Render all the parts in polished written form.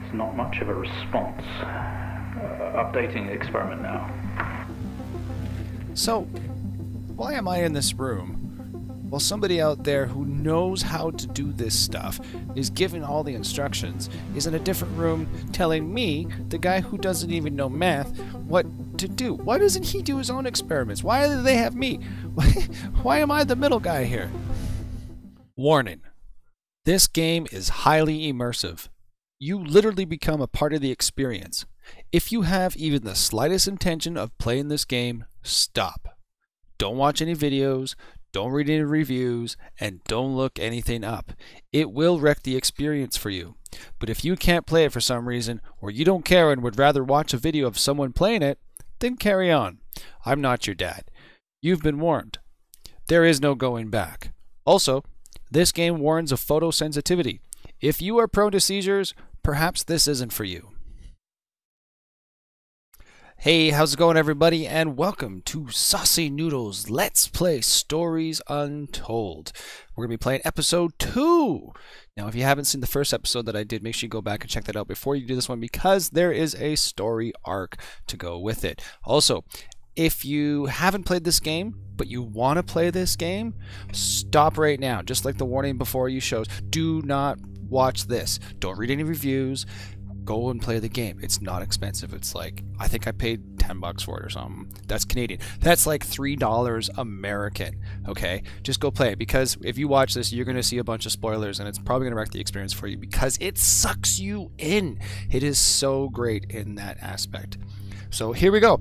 It's not much of a response. Updating the experiment now. So, why am I in this room? Well, somebody out there who knows how to do this stuff, is given all the instructions, is in a different room telling me, the guy who doesn't even know math, what to do. Why doesn't he do his own experiments? Why do they have me? Why am I the middle guy here? Warning. This game is highly immersive. You literally become a part of the experience. If you have even the slightest intention of playing this game, stop. Don't watch any videos, don't read any reviews, and don't look anything up. It will wreck the experience for you. But if you can't play it for some reason, or you don't care and would rather watch a video of someone playing it, then carry on. I'm not your dad. You've been warned. There is no going back. Also, this game warns of photosensitivity. If you are prone to seizures, perhaps this isn't for you. Hey, how's it going, everybody, and welcome to Saucy Noodles Let's Play Stories Untold. We're going to be playing episode 2. Now, if you haven't seen the first episode that I did, make sure you go back and check that out before you do this one, because there is a story arc to go with it. Also, if you haven't played this game, but you want to play this game, stop right now. Just like the warning before you shows, do not watch this. Don't read any reviews. Go and play the game. It's not expensive. It's like, I think I paid 10 bucks for it or something. That's Canadian. That's like $3 American. Okay? Just go play it, because if you watch this, you're going to see a bunch of spoilers, and it's probably going to wreck the experience for you because it sucks you in. It is so great in that aspect. So here we go.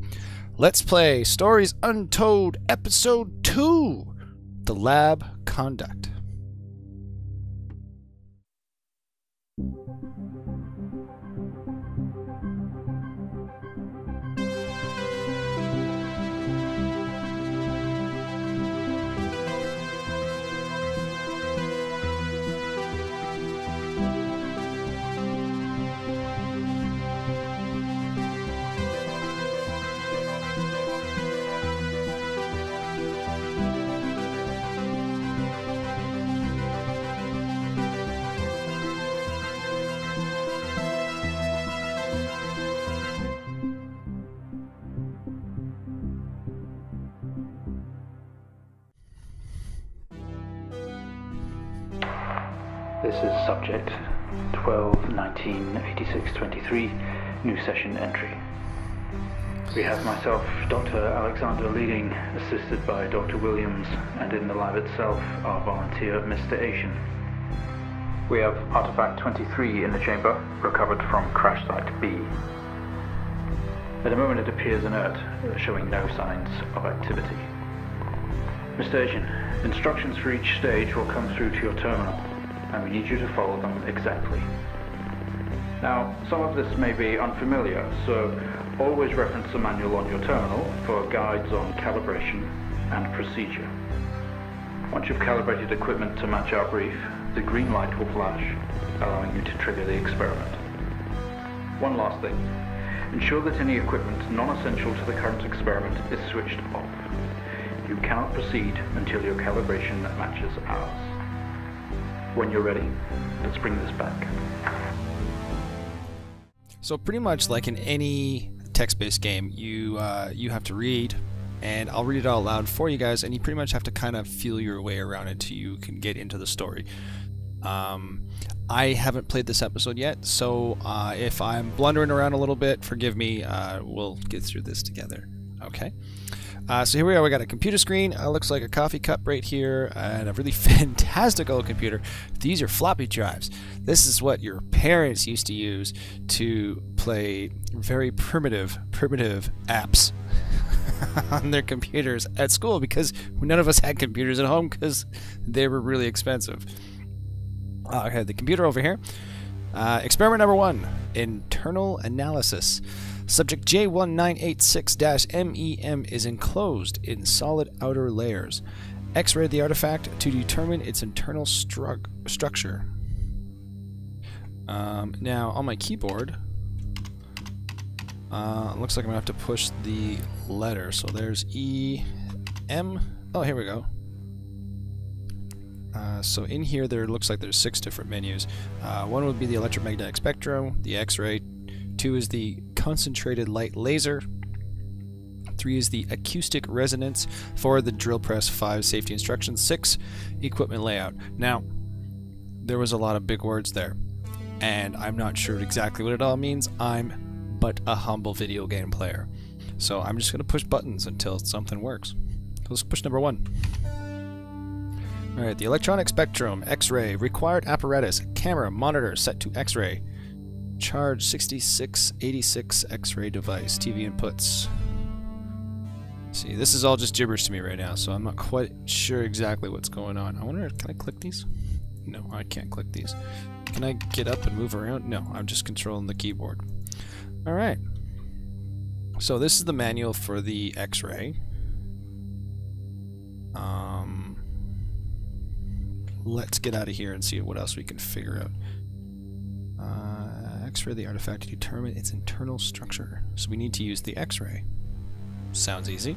Let's play Stories Untold Episode 2, The Lab Conduct. This is subject 12-19-86-23, new session entry. We have myself, Dr. Alexander leading, assisted by Dr. Williams, and in the lab itself, our volunteer, Mr. Asian. We have artifact 23 in the chamber, recovered from crash site B. At the moment it appears inert, showing no signs of activity. Mr. Asian, instructions for each stage will come through to your terminal, and we need you to follow them exactly. Now, some of this may be unfamiliar, so always reference the manual on your terminal for guides on calibration and procedure. Once you've calibrated equipment to match our brief, the green light will flash, allowing you to trigger the experiment. One last thing. Ensure that any equipment non-essential to the current experiment is switched off. You cannot proceed until your calibration matches ours. When you're ready, let's bring this back. So pretty much like in any text-based game, you have to read, and I'll read it out loud for you guys, and you pretty much have to kind of feel your way around it until you can get into the story. I haven't played this episode yet, so if I'm blundering around a little bit, forgive me. We'll get through this together. Okay? So here we are. We got a computer screen. Looks like a coffee cup right here, and a really fantastical computer. These are floppy drives. This is what your parents used to use to play very primitive apps on their computers at school, because none of us had computers at home because they were really expensive. Okay, the computer over here. Experiment number 1, internal analysis. Subject J1986-MEM is enclosed in solid outer layers. X-ray the artifact to determine its internal structure. Now, on my keyboard, looks like I'm going to have to push the letter. So there's E, M. Oh, here we go. So in here there looks like there's 6 different menus. One would be the electromagnetic spectrum, the X-ray. 2 is the concentrated light laser. 3 is the acoustic resonance. 4 the drill press. 5 safety instructions. 6 equipment layout. Now, there was a lot of big words there, and I'm not sure exactly what it all means. I'm but a humble video game player, so I'm just going to push buttons until something works. Let's push number 1. Alright, the electronic spectrum, X-ray, required apparatus, camera, monitor set to X-ray, charge 6686 X-ray device, TV inputs. See, this is all just gibberish to me right now, so I'm not quite sure exactly what's going on. I wonder, can I click these? No, I can't click these. Can I get up and move around? No, I'm just controlling the keyboard. Alright. So this is the manual for the X-ray. Let's get out of here and see what else we can figure out. X-ray the artifact to determine its internal structure. So we need to use the X-ray. Sounds easy.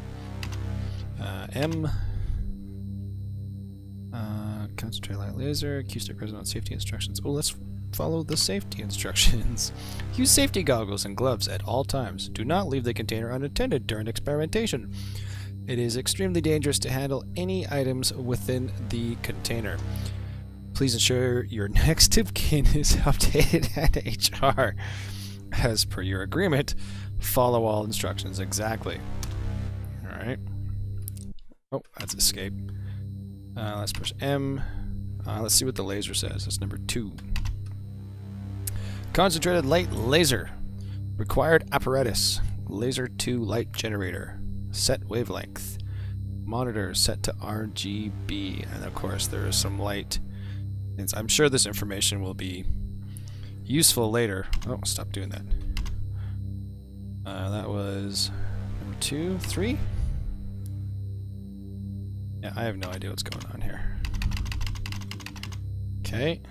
M. Concentrate light laser, acoustic resonance, safety instructions. Oh, let's follow the safety instructions. Use safety goggles and gloves at all times. Do not leave the container unattended during experimentation. It is extremely dangerous to handle any items within the container. Please ensure your next of kin is updated at HR. As per your agreement, follow all instructions exactly. Alright. Oh, that's escape. Let's push M. Let's see what the laser says. That's number 2. Concentrated light laser. Required apparatus. Laser 2 light generator. Set wavelength. Monitor set to RGB. And of course there is some light. And I'm sure this information will be useful later. Oh, stop doing that. That was number 2, 3? Yeah, I have no idea what's going on here. Okay.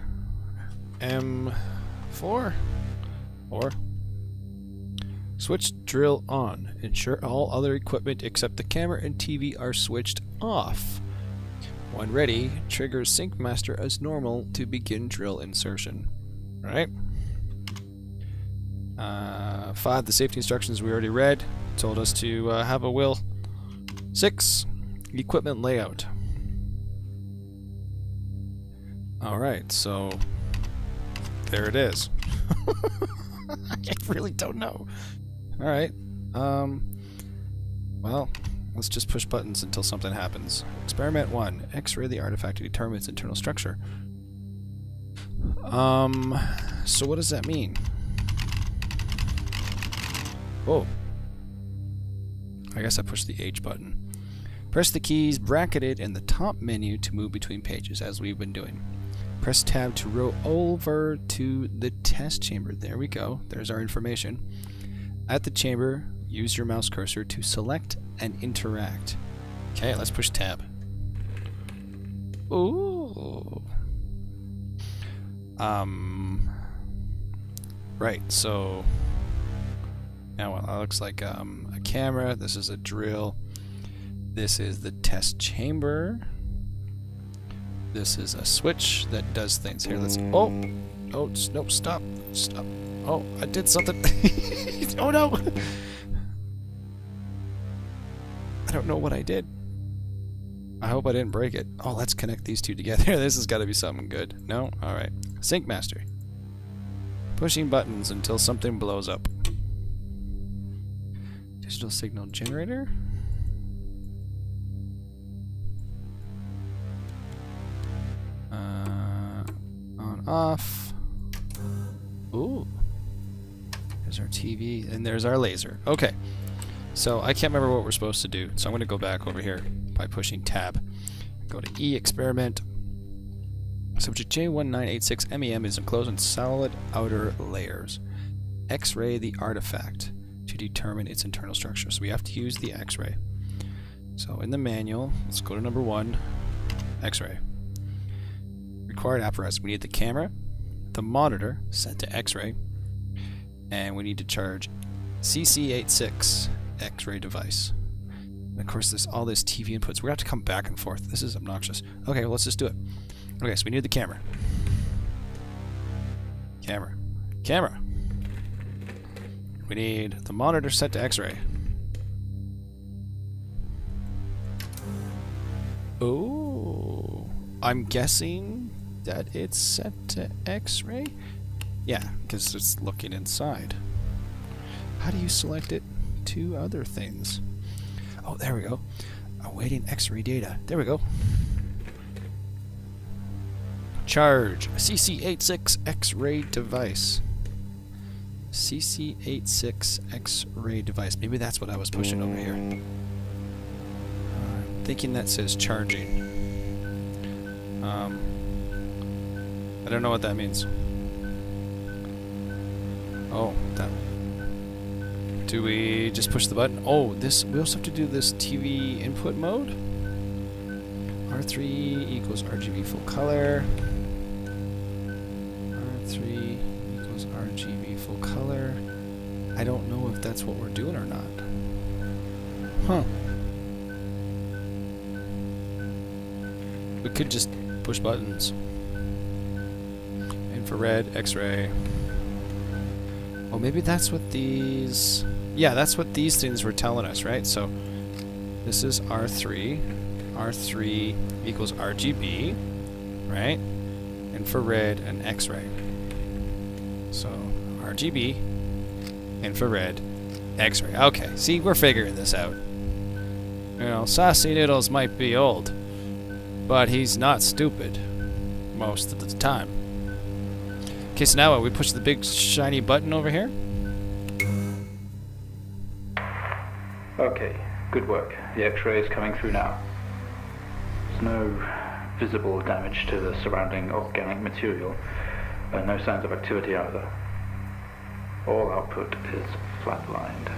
M4? 4. Switch drill on. Ensure all other equipment except the camera and TV are switched off. When ready, trigger Sync Master as normal to begin drill insertion. Alright. 5, the safety instructions we already read. Told us to have a will. 6, equipment layout. Alright, so there it is. I really don't know. Alright. Well, let's just push buttons until something happens. Experiment 1. X-ray the artifact to determine its internal structure. So what does that mean? Oh. I guess I pushed the H button. Press the keys bracketed in the top menu to move between pages, as we've been doing. Press tab to roll over to the test chamber. There we go. There's our information. At the chamber, use your mouse cursor to select and interact. Okay, let's push tab. Ooh. Right, so now it looks like a camera. This is a drill. This is the test chamber. This is a switch that does things. Here, let's... Oh! Oh, nope, stop. Stop. Oh, I did something. Oh, no! I don't know what I did. I hope I didn't break it. Oh, let's connect these two together. This has got to be something good. No? Alright. Sync Master. Pushing buttons until something blows up. Digital signal generator. On, off. Ooh. There's our TV, and there's our laser. Okay. So, I can't remember what we're supposed to do, so I'm going to go back over here by pushing tab. Go to E, experiment. Subject J1986 MEM is enclosed in solid outer layers. X-ray the artifact to determine its internal structure. So we have to use the X-ray. So in the manual, let's go to number 1, X-ray. Required apparatus. We need the camera, the monitor set to X-ray, and we need to charge CC86 X-ray device. And of course, there's all this TV inputs. We have to come back and forth. This is obnoxious. Okay, well, let's just do it. Okay, so we need the camera. Camera. Camera. We need the monitor set to X-ray. Oh, I'm guessing that it's set to X-ray? Yeah, because it's looking inside. How do you select it to other things? Oh, there we go. Awaiting X-ray data. There we go. Charge. CC86 X-ray device. CC86 X-ray device. Maybe that's what I was pushing over here. I'm thinking that says charging. I don't know what that means. Oh, that. Do we just push the button? Oh, this. We also have to do this TV input mode. R3 equals RGB full color. R3 equals RGB full color. I don't know if that's what we're doing or not. Huh. We could just push buttons. Infrared, X-ray. Oh, maybe that's what these... Yeah, that's what these things were telling us, right? So, this is R3. R3 equals RGB, right? Infrared and X-ray. So, RGB, infrared, X-ray. Okay, see, we're figuring this out. You know, Saucy Noodles might be old, but he's not stupid most of the time. Okay, so now what? We push the big shiny button over here? Okay, good work. The X-ray is coming through now. There's no visible damage to the surrounding organic material, and no signs of activity either. All output is flatlined.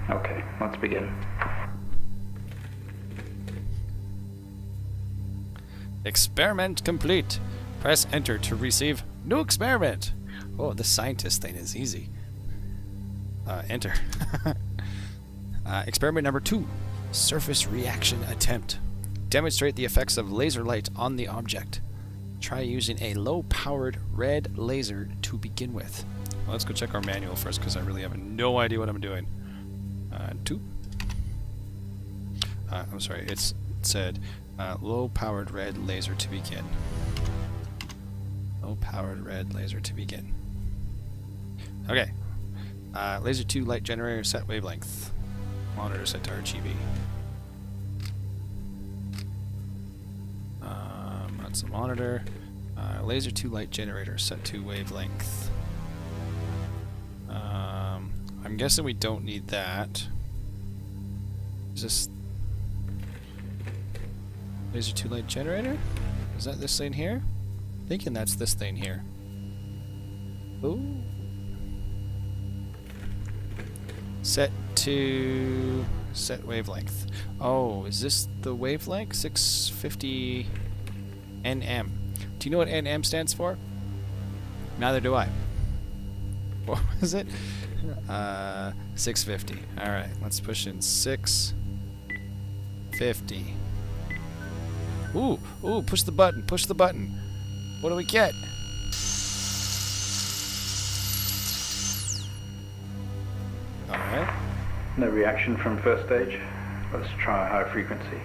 Okay, let's begin. Experiment complete. Press enter to receive new experiment. Oh, this scientist thing is easy. Enter. Experiment number 2. Surface reaction attempt. Demonstrate the effects of laser light on the object. Try using a low-powered red laser to begin with. Well, let's go check our manual first, because I really have no idea what I'm doing. 2. I'm sorry, it said low-powered red laser to begin. Low-powered red laser to begin. Okay. Laser 2 light generator set wavelength. Monitor set to RGB. That's the monitor. Laser 2 light generator set to wavelength. I'm guessing we don't need that. Is this laser 2 light generator? Is that this thing here? I'm thinking that's this thing here. Ooh. Set to set wavelength. Oh, is this the wavelength? 650 NM. Do you know what NM stands for? Neither do I. What was it? 650. Alright, let's push in 650. Ooh, push the button, push the button. What do we get? Alright. No reaction from first stage. Let's try high frequency.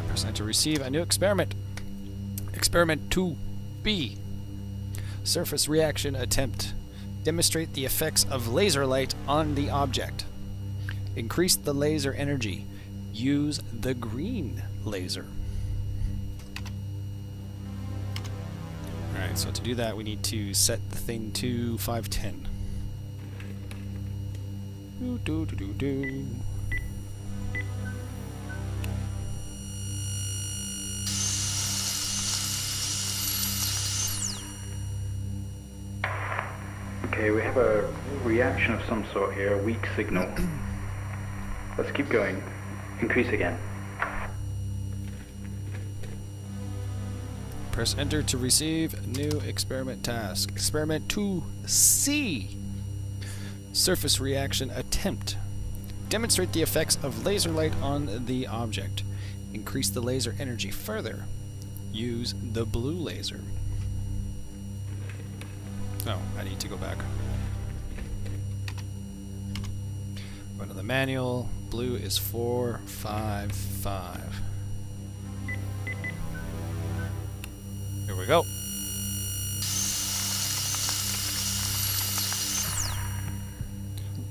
Press enter to receive a new experiment. Experiment 2B. Surface reaction attempt. Demonstrate the effects of laser light on the object. Increase the laser energy. Use the green laser. Alright, so to do that we need to set the thing to 510. Do. Okay, we have a reaction of some sort here, a weak signal. Let's keep going. Increase again. Press enter to receive new experiment task. Experiment 2C. Surface reaction attempt. Demonstrate the effects of laser light on the object. Increase the laser energy further. Use the blue laser. Oh, I need to go back. Go to the manual. Blue is 455. Here we go.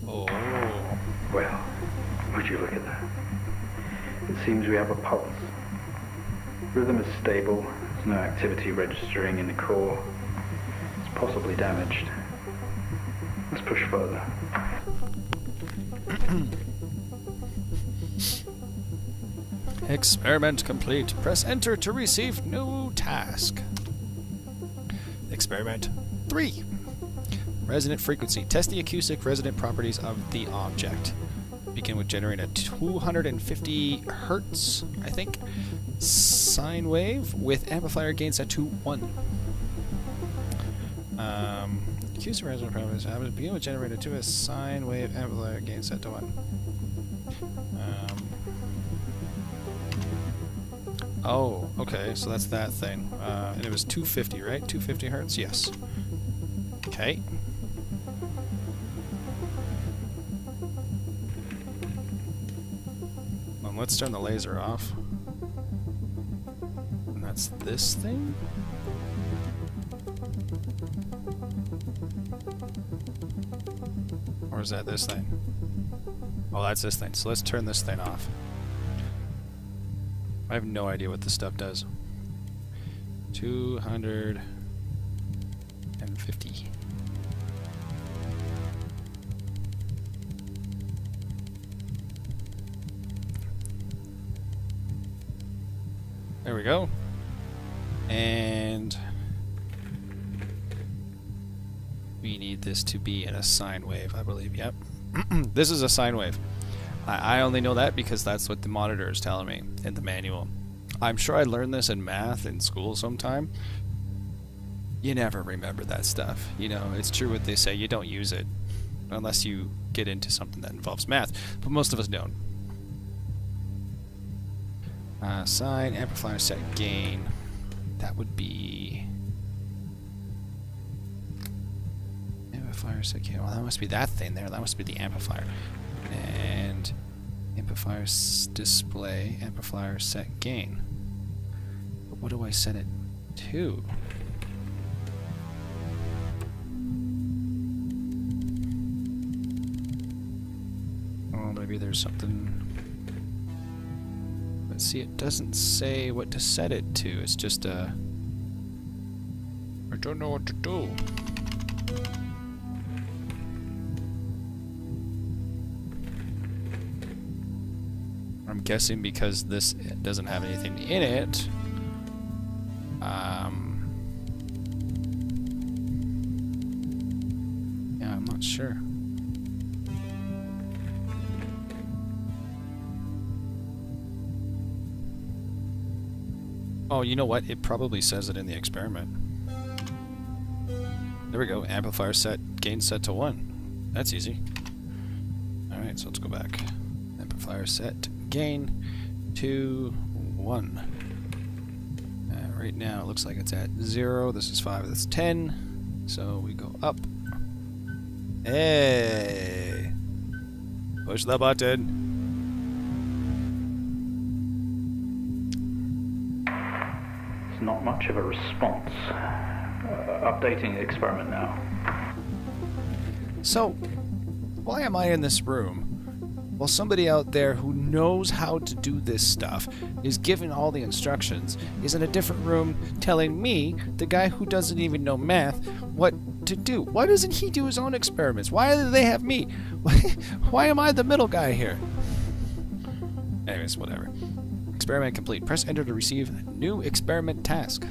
Oh. Well, would you look at that? It seems we have a pulse. Rhythm is stable. There's no activity registering in the core. It's possibly damaged. Let's push further. Experiment complete. Press enter to receive new task. Experiment 3. Resonant frequency. Test the acoustic resonant properties of the object. Begin with generate a 250 hertz, I think, sine wave with amplifier gain set to 1. Acoustic resonant properties. Begin with generate a 2 sine wave amplifier gain set to 1. Oh, okay, so that's that thing. And it was 250, right? 250 hertz? Yes. Okay. Well, let's turn the laser off. And that's this thing? Or is that this thing? Oh, that's this thing. So let's turn this thing off. I have no idea what this stuff does. 250. There we go. And we need this to be in a sine wave, I believe. Yep. This is a sine wave. I only know that because that's what the monitor is telling me in the manual. I'm sure I learned this in math in school sometime. You never remember that stuff. You know, it's true what they say, you don't use it unless you get into something that involves math, but most of us don't. Sine, amplifier set gain. That would be... Amplifier set gain. Well, that must be that thing there. That must be the amplifier. And amplifier display, amplifier set gain. But what do I set it to? Oh, maybe there's something. Let's see, it doesn't say what to set it to. It's just a... I don't know what to do. I'm guessing because this doesn't have anything in it. Yeah, I'm not sure. Oh, you know what? It probably says it in the experiment. There we go. Amplifier set, gain set to 1. That's easy. Alright, so let's go back. Amplifier set, gain to 1. Right now it looks like it's at 0. This is 5, that's 10. So we go up. Hey! Push the button. It's not much of a response. Updating the experiment now. So, why am I in this room while somebody out there who knows how to do this stuff, is given all the instructions, is in a different room telling me, the guy who doesn't even know math, what to do? Why doesn't he do his own experiments? Why do they have me? Why am I the middle guy here? Anyways, whatever. Experiment complete. Press enter to receive new experiment task.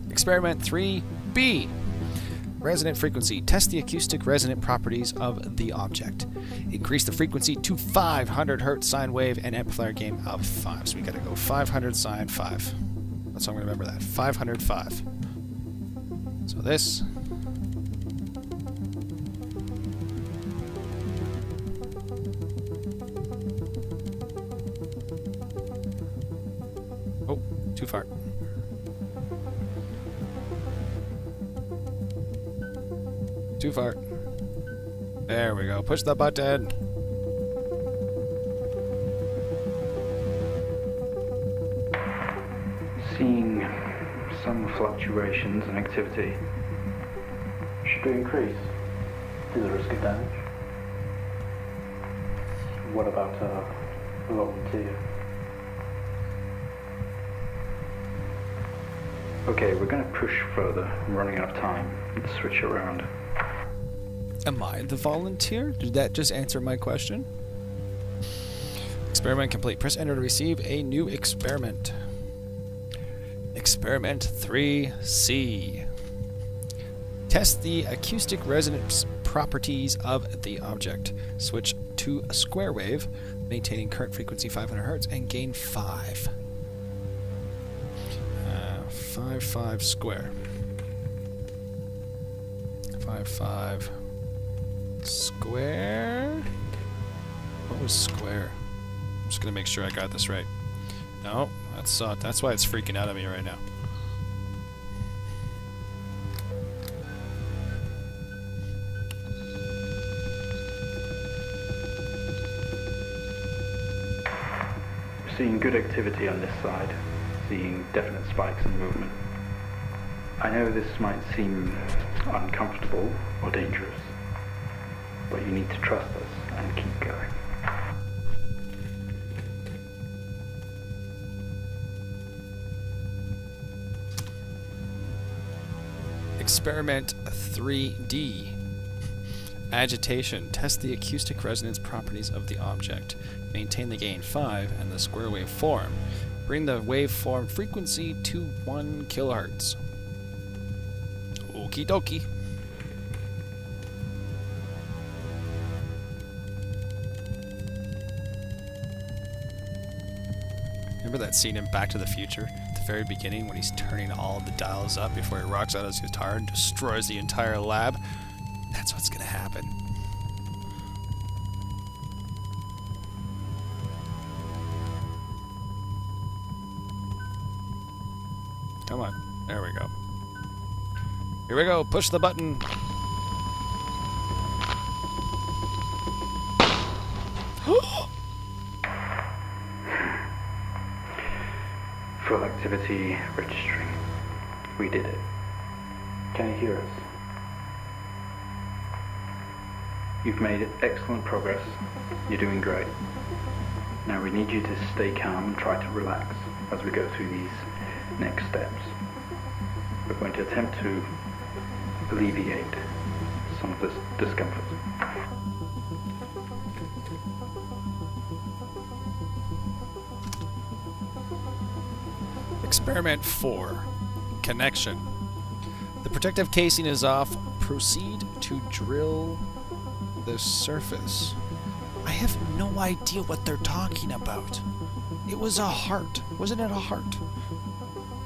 Experiment 3B. Resonant frequency. Test the acoustic resonant properties of the object. Increase the frequency to 500 hertz sine wave and amplifier gain of 5. So we gotta go 500 sine 5. That's how I'm gonna remember that. 505. So this. Too far. Too far. There we go. Push the button. Seeing some fluctuations in activity. Should we increase? To the risk of damage? What about a volunteer? Okay, we're going to push further. I'm running out of time. Let's switch around. Am I the volunteer? Did that just answer my question? Experiment complete. Press enter to receive a new experiment. Experiment 3C. Test the acoustic resonance properties of the object. Switch to a square wave, maintaining current frequency 500 Hz and gain 5. 5 square. 5 square. What was square? I'm just gonna make sure I got this right. No, that's why it's freaking out at me right now. We're seeing good activity on this side. Seeing definite spikes in movement. I know this might seem uncomfortable or dangerous, but you need to trust us and keep going. Experiment 3D. Agitation. Test the acoustic resonance properties of the object. Maintain the gain 5 and the square wave form. Bring the waveform frequency to 1 kHz. Okie dokie. Remember that scene in Back to the Future? At the very beginning when he's turning all the dials up before he rocks out his guitar and destroys the entire lab? That's what's gonna happen. Come on. There we go. Here we go. Push the button. Full activity registering. We did it. Can you hear us? You've made excellent progress. You're doing great. Now we need you to stay calm and try to relax as we go through these next steps. We're going to attempt to alleviate some of this discomfort. Experiment 4. Connection. The protective casing is off. Proceed to drill the surface. I have no idea what they're talking about. It was a heart. Wasn't it a heart?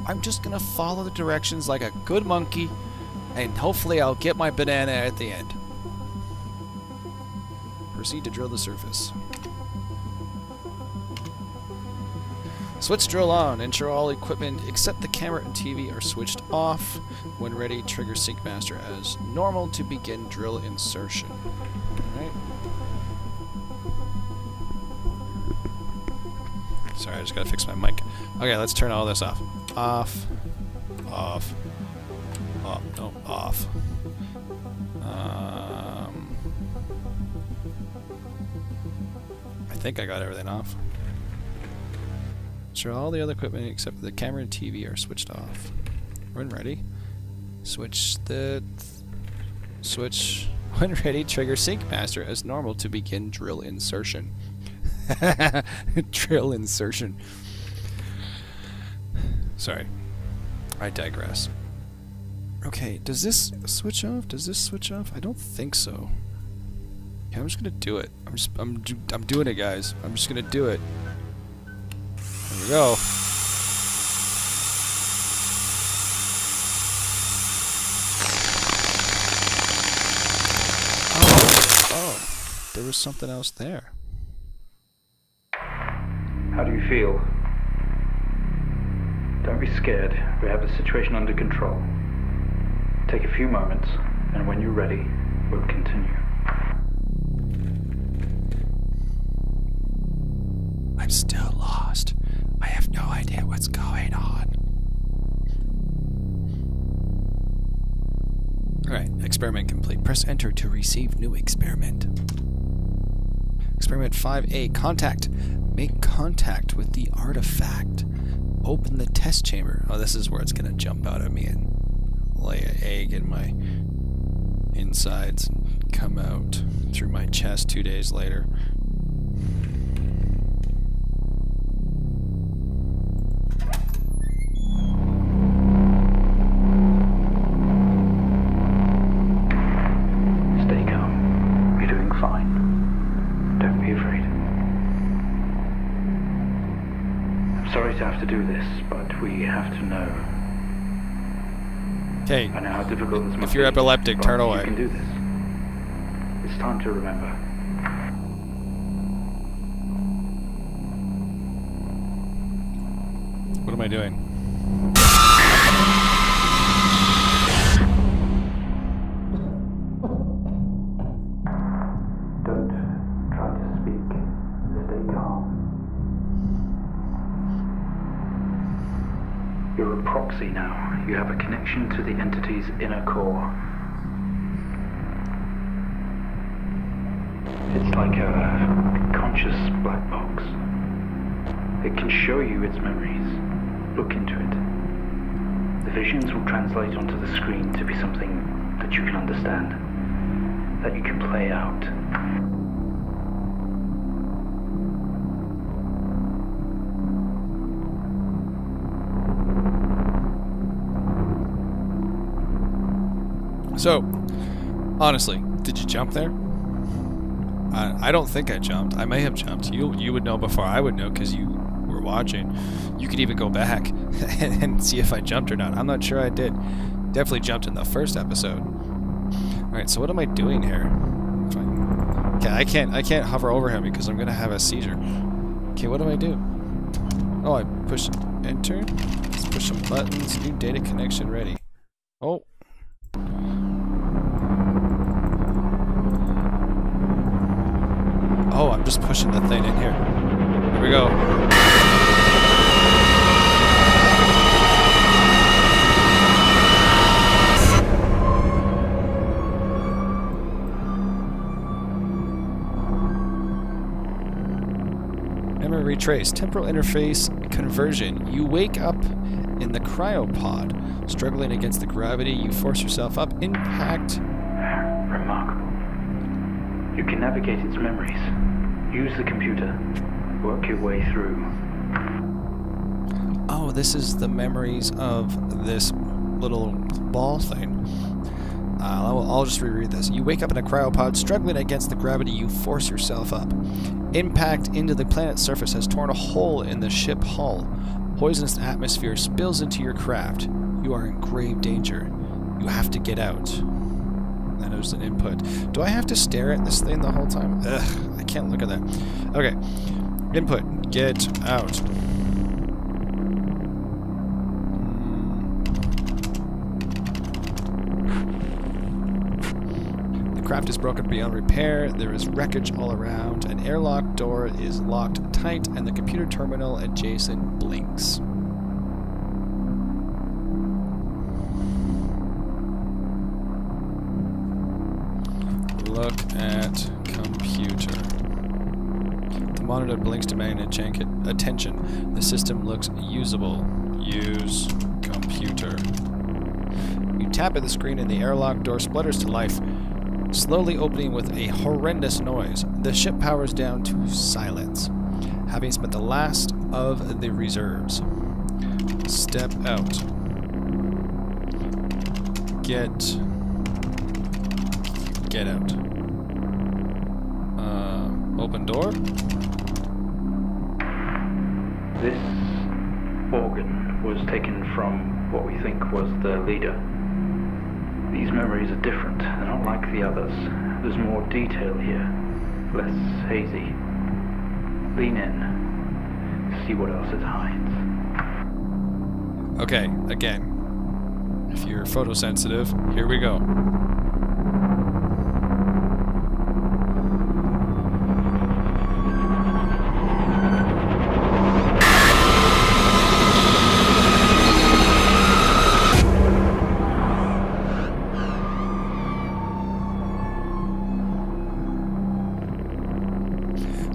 I'm just gonna follow the directions like a good monkey, and hopefully I'll get my banana at the end. Proceed to drill the surface. Switch drill on. Ensure all equipment except the camera and TV are switched off. When ready, trigger Sync Master as normal to begin drill insertion. Alright. Sorry, I just gotta fix my mic. Okay, let's turn all this off. Off. Off. Off. No, off. I think I got everything off. Sure, all the other equipment except the camera and TV are switched off. When ready, switch. When ready, trigger Sync Master as normal to begin drill insertion. Drill insertion. Sorry, I digress. Okay, does this switch off? Does this switch off? I don't think so. Okay, I'm just gonna do it. I'm doing it, guys. I'm just gonna do it. There we go. Oh, there was something else there. How do you feel? Don't be scared. We have the situation under control. Take a few moments, and when you're ready, we'll continue. I'm still lost. I have no idea what's going on. Alright, experiment complete. Press enter to receive new experiment. Experiment 5A, contact. Make contact with the artifact. Open the test chamber. Oh, this is where it's gonna jump out at me and lay an egg in my insides and come out through my chest 2 days later. Stay calm. You're doing fine. Don't be afraid. I'm sorry to have to do this, but we have to know. Okay, I know how difficult this must be. if you're epileptic, turn away. You can do this. It's time to remember. What am I doing? Don't try to speak. Stay calm. You're a proxy now. You have a connection to the entity's inner core. It's like a conscious black box. It can show you its memories. Look into it. The visions will translate onto the screen to be something that you can understand, that you can play out. So, honestly, did you jump there? I don't think I jumped. I may have jumped. You would know before I would know because you were watching. You could even go back and see if I jumped or not. I'm not sure I did. Definitely jumped in the first episode. Alright, so what am I doing here? Okay, I can't hover over him because I'm gonna have a seizure. Okay, what do I do? Oh, I push enter. Let's push some buttons. New data connection ready. Oh. Oh, I'm just pushing the thing in here. Here we go. Memory retrace. Temporal interface conversion. You wake up in the cryopod. Struggling against the gravity, you force yourself up. Impact. Remarkable. You can navigate its memories. Use the computer. Work your way through. Oh, this is the memories of this little ball thing. I'll just reread this. You wake up in a cryopod, struggling against the gravity, you force yourself up. Impact into the planet's surface has torn a hole in the ship hull. Poisonous atmosphere spills into your craft. You are in grave danger. You have to get out. And there's an input. Do I have to stare at this thing the whole time? Ugh, I can't look at that. Okay. Input. Get out. The craft is broken beyond repair. There is wreckage all around. An airlock door is locked tight, and the computer terminal adjacent blinks. Look at computer. The monitor blinks demanding attention. The system looks usable. Use computer. You tap at the screen and the airlock door splutters to life, slowly opening with a horrendous noise. The ship powers down to silence, having spent the last of the reserves. Step out. Get out. Open door. This organ was taken from what we think was the leader. These memories are different. They're not like the others. There's more detail here. Less hazy. Lean in. See what else it hides. Okay, again. If you're photosensitive, here we go.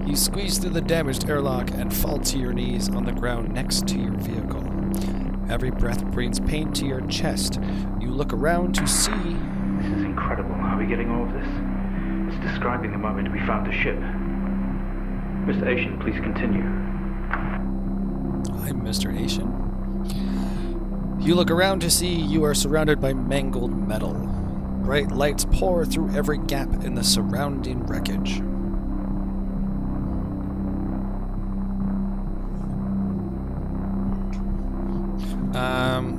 You squeeze through the damaged airlock and fall to your knees on the ground next to your vehicle. Every breath brings pain to your chest. You look around to see... This is incredible. How are we getting all of this? It's describing the moment we found the ship. Mr. Asian, please continue. I'm Mr. Asian. You look around to see you are surrounded by mangled metal. Bright lights pour through every gap in the surrounding wreckage.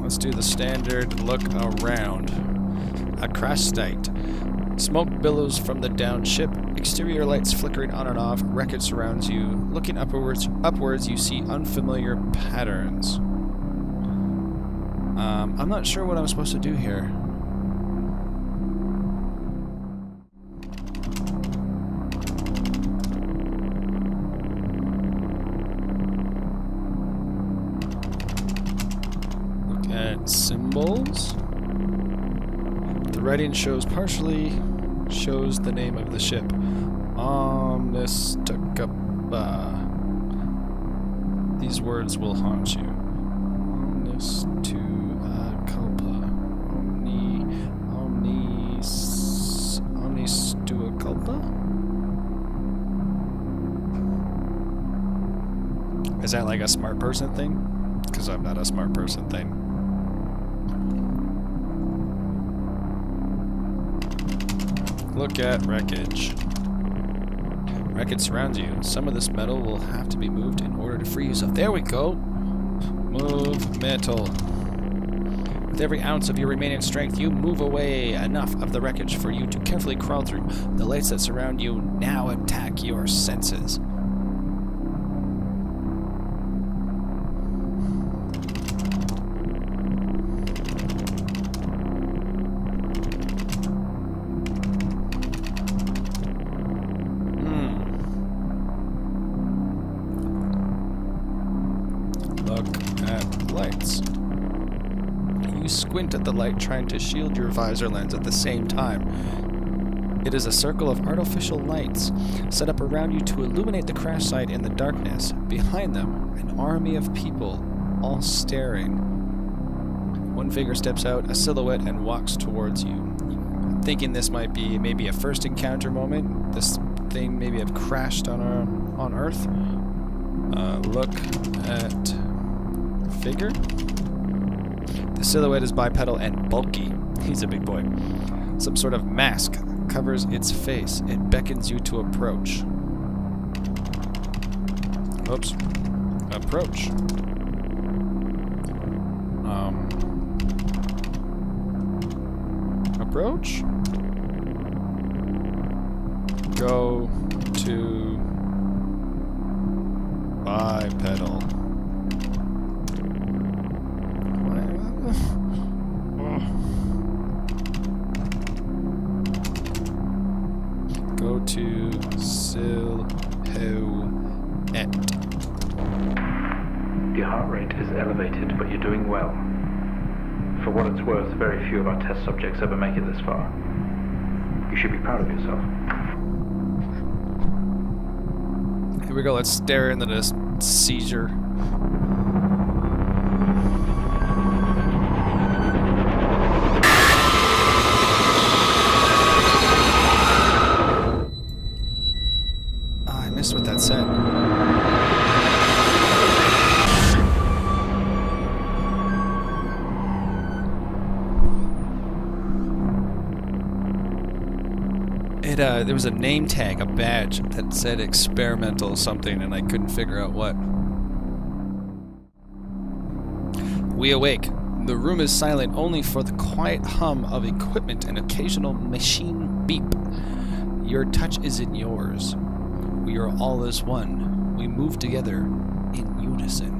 Let's do the standard look around. A crash site. Smoke billows from the downed ship. Exterior lights flickering on and off. Wreckage surrounds you. Looking upwards, you see unfamiliar patterns. I'm not sure what I'm supposed to do here. Symbols. The writing shows the name of the ship. Omnistakaba. These words will haunt you. Omnistuaculpa. Omnistuaculpa? Is that like a smart person thing? Because I'm not a smart person thing. Look at wreckage. Wreckage surrounds you. Some of this metal will have to be moved in order to free yourself. There we go! Move metal. With every ounce of your remaining strength, you move away enough of the wreckage for you to carefully crawl through. The lights that surround you now attack your senses. Squint at the light, trying to shield your visor lens at the same time. It is a circle of artificial lights set up around you to illuminate the crash site in the darkness. Behind them, an army of people, all staring. One figure steps out, a silhouette, and walks towards you. I'm thinking this might be maybe a first encounter moment. This thing maybe have crashed on Earth. Look at figure. The silhouette is bipedal and bulky. He's a big boy. Some sort of mask covers its face. It beckons you to approach. Oops. Approach. Approach? Go to bipedal. Go to silhouette. Your heart rate is elevated, but you're doing well. For what it's worth, very few of our test subjects ever make it this far. You should be proud of yourself. Here we go, let's stare into this seizure. What that said. There was a name tag, a badge that said experimental something, and I couldn't figure out what. We awake. The room is silent only for the quiet hum of equipment and occasional machine beep. Your touch is in yours. We are all as one. We move together in unison.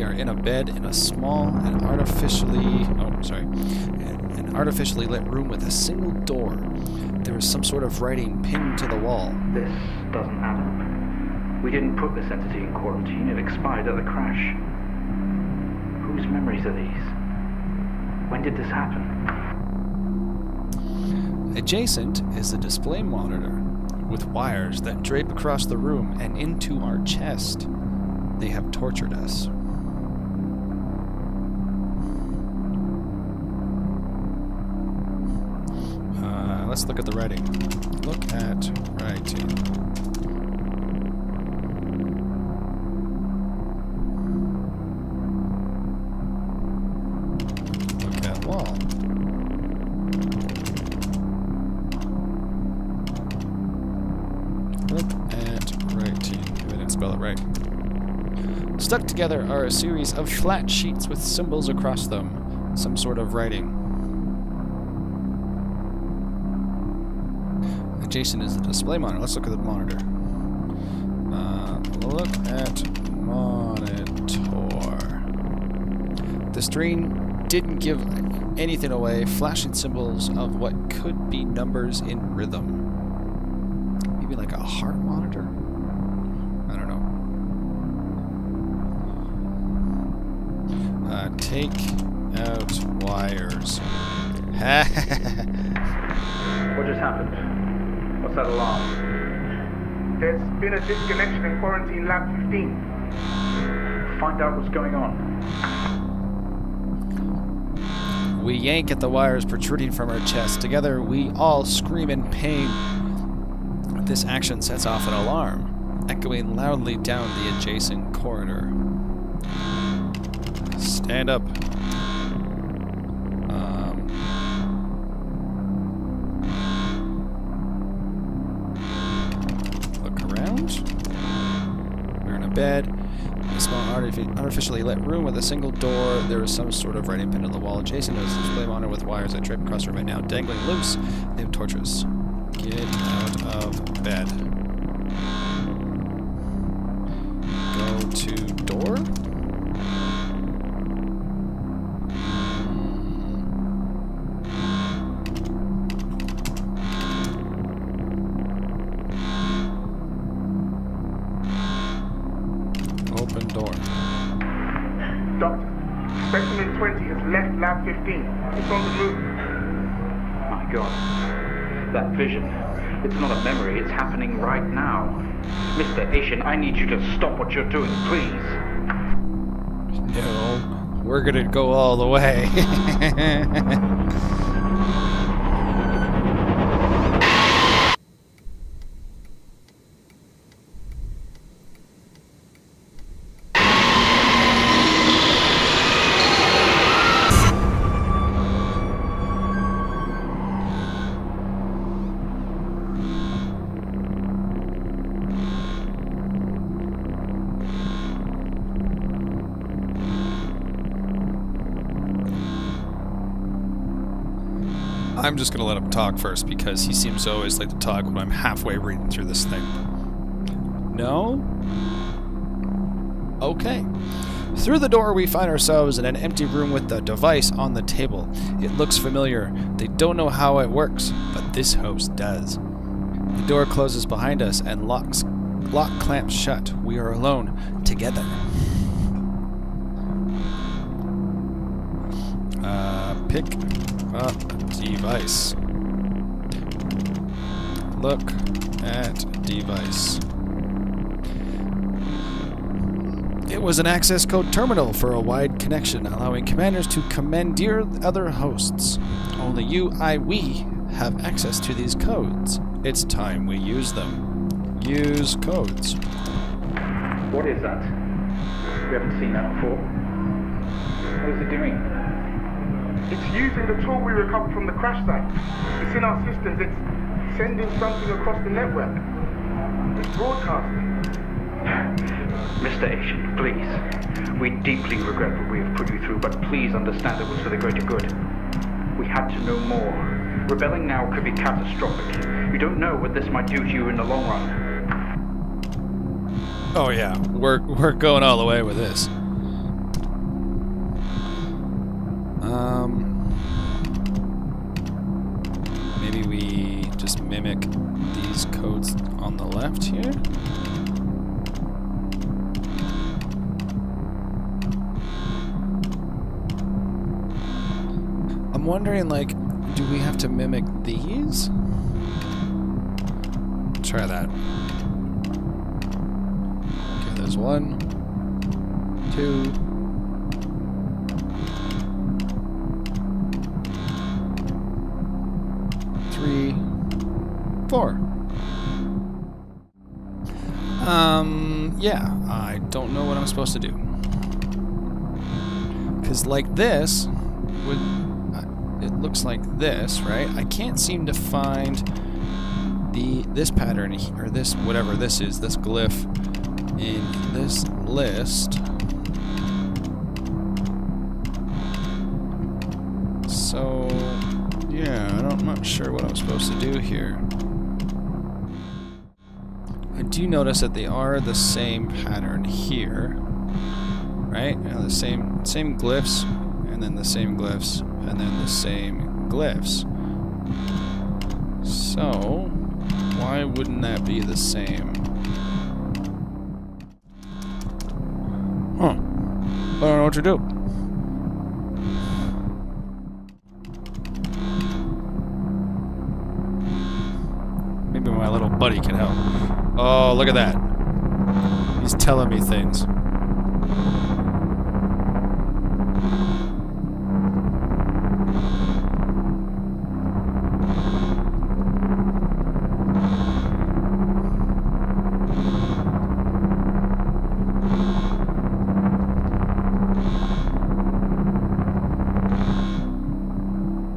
are in a bed in a small and artificially lit room with a single door. There is some sort of writing pinned to the wall. This doesn't add up. We didn't put this entity in quarantine. It expired at the crash. Whose memories are these? When did this happen? Adjacent is a display monitor with wires that drape across the room and into our chest. They have tortured us. Let's look at the writing. Look at writing. Look at wall. Look at writing. I didn't spell it right. Stuck together are a series of flat sheets with symbols across them. Some sort of writing. Adjacent is the display monitor. Let's look at the monitor. Look at monitor. The screen didn't give anything away. Flashing symbols of what could be numbers in rhythm. Maybe like a heart monitor? I don't know. Take out wires. What just happened? What's that alarm? There's been a disconnection in quarantine lab 15. Find out what's going on. We yank at the wires protruding from our chest. Together, we all scream in pain. This action sets off an alarm, echoing loudly down the adjacent corridor. Stand up. Look around. We're in a bed. A small artificially lit room with a single door. There is some sort of writing pinned on the wall. Adjacent is a display monitor with wires that drape across the room right now, dangling loose. They have torches. Get out of bed. Go to door. Open door. Doctor, specimen 20 has left lab 15. It's on the move. My God. That vision. It's not a memory. It's happening right now. Mr. Asian, I need you to stop what you're doing, please. No. We're gonna go all the way. I'm just gonna let him talk first because he seems to always like to talk when I'm halfway reading through this thing. No? Okay. Through the door we find ourselves in an empty room with the device on the table. It looks familiar. They don't know how it works, but this host does. The door closes behind us and lock clamps shut. We are alone, together. Pick up device. Look at device. It was an access code terminal for a wide connection, allowing commanders to commandeer other hosts. Only we have access to these codes. It's time we use them. Use codes. What is that? We haven't seen that before. What is it doing? It's using the tool we recovered from the crash site. It's in our systems. It's sending something across the network. It's broadcasting. Mr. Asian, please. We deeply regret what we have put you through, but please understand it was for the greater good. We had to know more. Rebelling now could be catastrophic. You don't know what this might do to you in the long run. Oh yeah, we're going all the way with this. these codes on the left here. I'm wondering, like, do we have to mimic these? Try that. Okay, there's 1, 2. 3, 4. Yeah, I don't know what I'm supposed to do. Because like this would, it looks like this, right? I can't seem to find this pattern, or this, whatever this is, this glyph in this list. So, yeah, I'm not sure what I'm supposed to do here. I do notice that they are the same pattern here, right? You know, the same glyphs, and then the same glyphs, and then the same glyphs. So, why wouldn't that be the same? Huh. I don't know what to do. Maybe my little buddy can help. Oh, look at that. He's telling me things.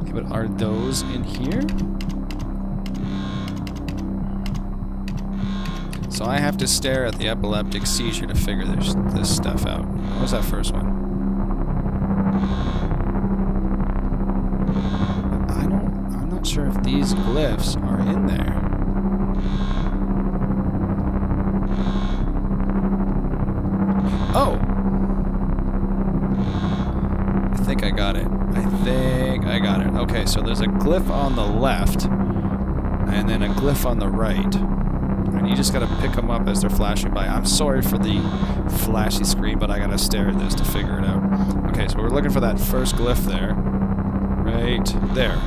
Okay, but are those in here? So I have to stare at the epileptic seizure to figure this stuff out. What was that first one? I'm not sure if these glyphs are in there. Oh! I think I got it. Okay, so there's a glyph on the left, and then a glyph on the right. And you just gotta pick them up as they're flashing by. I'm sorry for the flashy screen, but I gotta stare at this to figure it out. Okay, so we're looking for that first glyph there. Right there.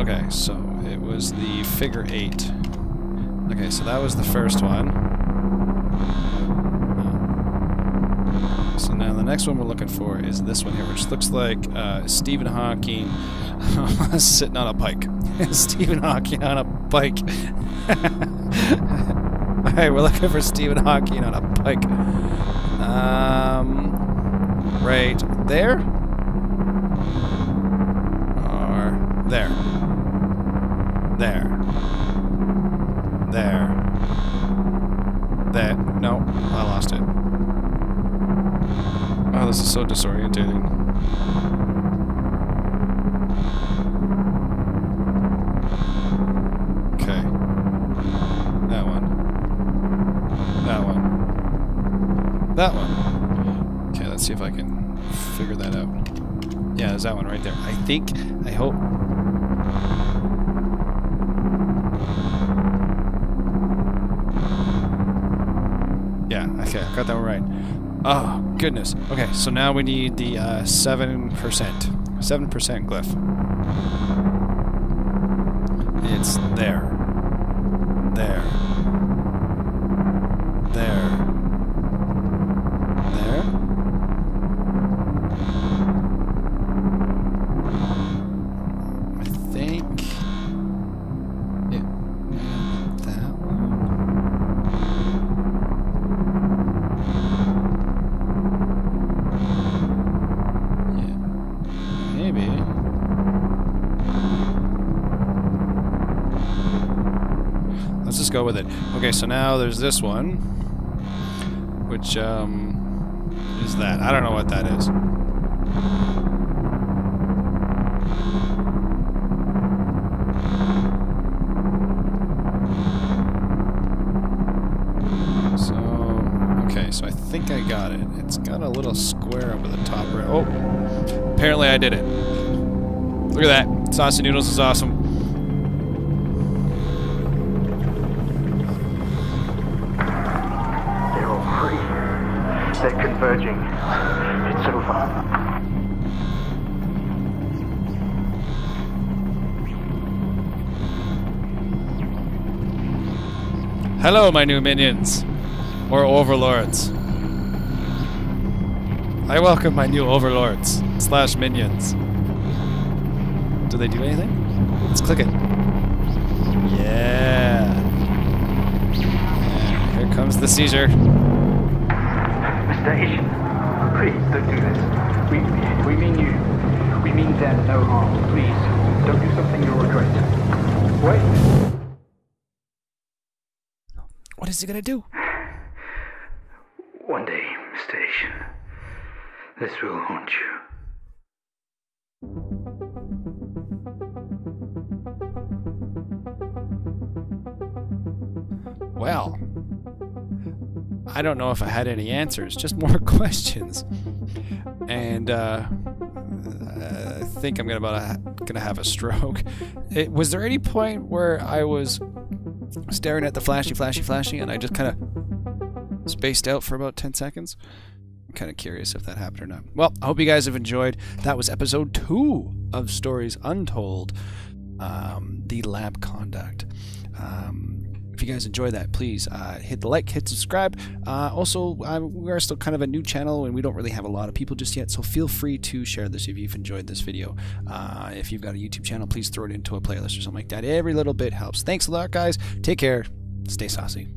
Okay, so it was the figure 8. Okay, so that was the first one. So now the next one we're looking for is this one here, which looks like Stephen Hawking sitting on a pike. Stephen Hawking on a pike. Alright, we're looking for Stephen Hawking on a pike. Right there? Or there? There. There. There. No, I lost it. Oh, this is so disorientating. Okay. That one. That one. That one. Okay, let's see if I can figure that out. Yeah, there's that one right there. I hope... Yeah, okay, I got that one right. Oh, goodness. Okay, so now we need the 7%. 7% glyph. It's there. There. There. There. I think... Yeah. That one. Maybe. Let's just go with it. Okay, so now there's this one, which is that. I don't know what that is. So, okay, so I think I got it. It's got a little square over the top right. Oh, apparently I did it. Look at that. Saucy Noodles is awesome. converging. It's over. Hello, my new minions. Or overlords. I welcome my new overlords / minions. Do they do anything? Let's click it. Yeah. Here comes the seizure. Mr. Asian, please don't do this. We mean you. We mean them no harm. Please, don't do something you'll regret. Wait. What is he gonna do? One day, Mr. Asian, this will haunt you. Well, I don't know if I had any answers, just more questions. And I think I'm gonna have a stroke. Was there any point where I was staring at the flashy, and I just kind of spaced out for about 10 seconds? I'm kind of curious if that happened or not. Well, I hope you guys have enjoyed. That was episode 2 of Stories Untold, the lab conduct. If you guys enjoy that, please hit the like, hit subscribe. Also, we are still kind of a new channel and we don't really have a lot of people just yet, so feel free to share this if you've enjoyed this video. If you've got a YouTube channel, please throw it into a playlist or something like that. Every little bit helps. Thanks a lot, guys. Take care. Stay saucy.